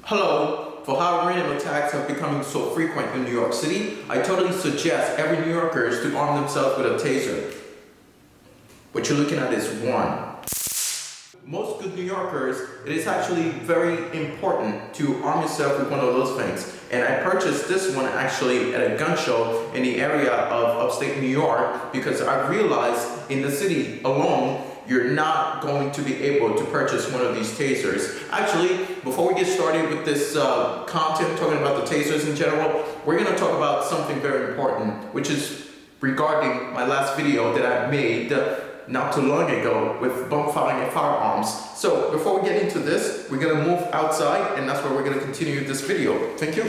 Hello, for how random attacks have become so frequent in New York City, I totally suggest every New Yorkers to arm themselves with a taser. What you're looking at is one. Most good New Yorkers, it is actually very important to arm yourself with one of those things. And I purchased this one actually at a gun show in the area of upstate New York because I realized in the city alone, you're not going to be able to purchase one of these tasers. Actually, before we get started with this content talking about the tasers in general, we're going to talk about something very important, which is regarding my last video that I made not too long ago with bump firing and firearms. So before we get into this, we're going to move outside, and that's where we're going to continue this video. Thank you.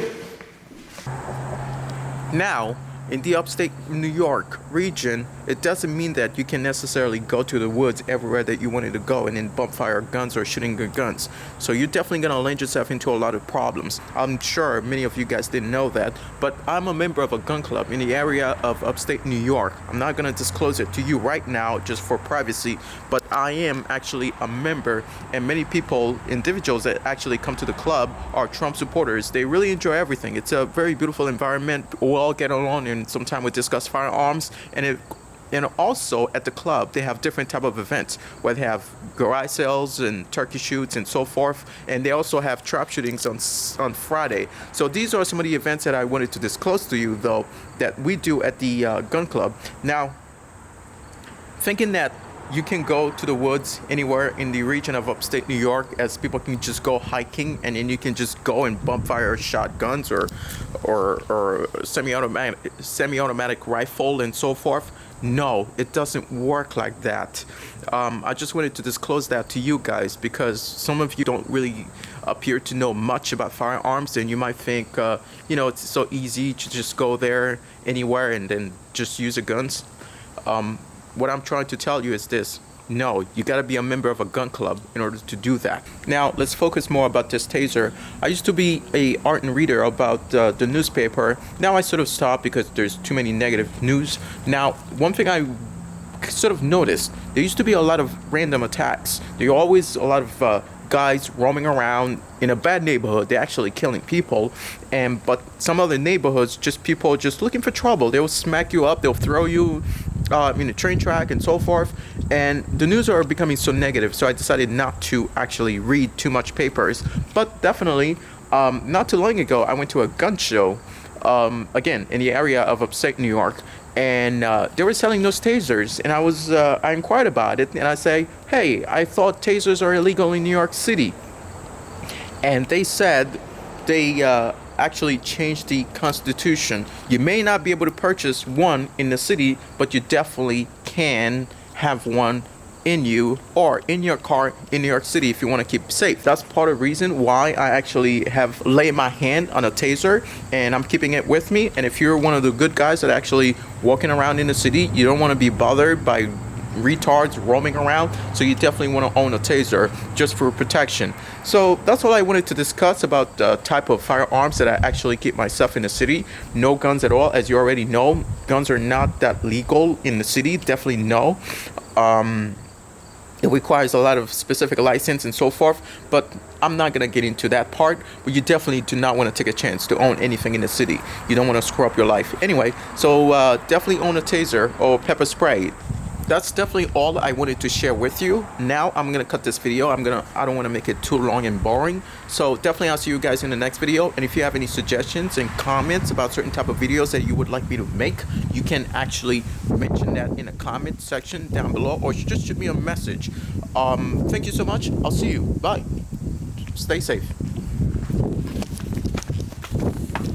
Now, in the upstate New York region, it doesn't mean that you can necessarily go to the woods everywhere that you wanted to go and then bump fire guns or shooting good guns. So you're definitely going to land yourself into a lot of problems. I'm sure many of you guys didn't know that, but I'm a member of a gun club in the area of upstate New York. I'm not going to disclose it to you right now just for privacy, but I am actually a member, and many people, individuals that actually come to the club are Trump supporters. They really enjoy everything. It's a very beautiful environment. We'll all get along, and sometime we discuss firearms, and also at the club they have different type of events where they have garage sales and turkey shoots and so forth, and they also have trap shootings on Friday. So these are some of the events that I wanted to disclose to you, though, that we do at the gun club. Now, thinking that you can go to the woods anywhere in the region of upstate New York, as people can just go hiking and then you can just go and bump fire shotguns or semi-automatic rifle and so forth. No, it doesn't work like that. I just wanted to disclose that to you guys because some of you don't really appear to know much about firearms, and you might think, it's so easy to just go there anywhere and then just use the guns. What I'm trying to tell you is this. No, you got to be a member of a gun club in order to do that. Now, let's focus more about this taser. I used to be a art and reader about the newspaper. Now I sort of stopped because there's too many negative news. Now, one thing I sort of noticed, there used to be a lot of random attacks. There are always a lot of guys roaming around in a bad neighborhood. They're actually killing people, but some other neighborhoods, just people just looking for trouble. They'll smack you up, they'll throw you in a train track and so forth, and the news are becoming so negative, so I decided not to actually read too much papers. But definitely, not too long ago, I went to a gun show, again, in the area of upstate New York, and they were selling those tasers, and I inquired about it, and I say, hey, I thought tasers are illegal in New York City. And they said they actually changed the Constitution. You may not be able to purchase one in the city, but you definitely can have one in you or in your car in New York City if you want to keep it safe. That's part of the reason why I actually have laid my hand on a taser and I'm keeping it with me. And if you're one of the good guys that are actually walking around in the city, you don't want to be bothered by retards roaming around, so you definitely want to own a taser just for protection. So that's all I wanted to discuss about the type of firearms that I actually keep myself in the city. No guns at all. As you already know, guns are not that legal in the city. Definitely no. It requires a lot of specific license and so forth, but I'm not going to get into that part. But you definitely do not want to take a chance to own anything in the city. You don't want to screw up your life. Anyway, so definitely own a taser or pepper spray. That's definitely all I wanted to share with you. Now I'm gonna cut this video. I don't want to make it too long and boring. So definitely I'll see you guys in the next video. And if you have any suggestions and comments about certain type of videos that you would like me to make, you can actually mention that in the comment section down below, or just shoot me a message. Thank you so much. I'll see you. Bye. Stay safe.